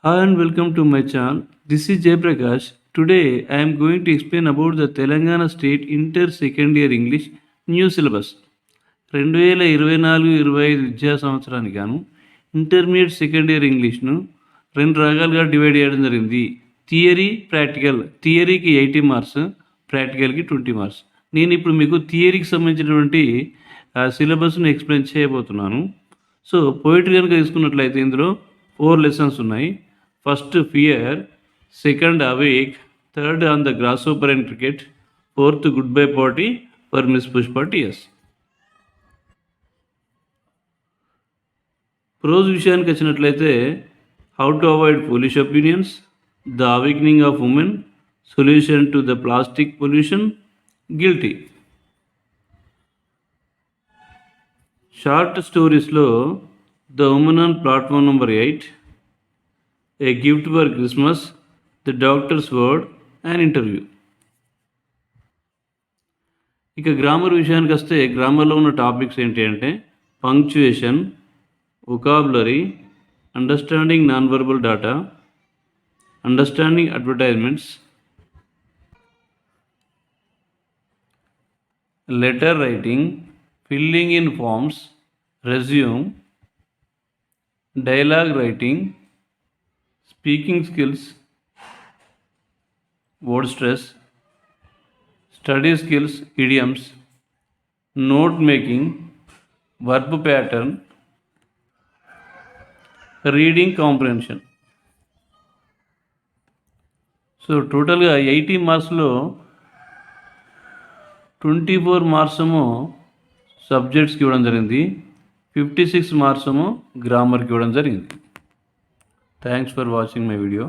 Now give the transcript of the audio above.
Hi and welcome to my channel. This is Jayprakash. Today I am going to explain about the Telangana State Inter Second Year English New Syllabus. 2024-25 విద్యా సంవత్సరానికి గాను intermediate second year ఇంగ్లీష్ను రెండు రకాలుగా divide చేయడం జరిగింది. Theory, practical. థియరీకి 80 marks, ప్రాక్టికల్కి 20 marks. నేను ఇప్పుడు మీకు థియరీకి సంబంధించినటువంటి సిలబస్ను ఎక్స్ప్లెయిన్ చేయబోతున్నాను. సో పోయిటరీ కనుక తీసుకున్నట్లయితే ఇందులో 4 లెసన్స్ ఉన్నాయి. First fear, second awake, third on the grasshopper and cricket, fourth goodbye party for miss Pushpa TS. Prose విషయానికి వచ్చినట్లయితే how to avoid foolish opinions, the awakening of women, solution to the plastic pollution, guilty. Short స్టోరీస్లో the women on platform number 8, a gift for Christmas, the doctor's word and interview. ఇక grammar విషయానికి వస్తే గ్రామర్లో ఉన్న topics ఏంటి అంటే punctuation, vocabulary, understanding non verbal data, understanding advertisements, letter writing, filling in forms, resume, dialogue writing, speaking skills, word stress, study skills, idioms, note making, verb pattern, reading comprehension. So టోటల్గా 80 మార్క్స్లో 24 marks ఏమో సబ్జెక్ట్స్కి ఇవ్వడం జరిగింది, 56 marks ఏమో గ్రామర్కి ఇవ్వడం జరిగింది. Thanks for watching my video.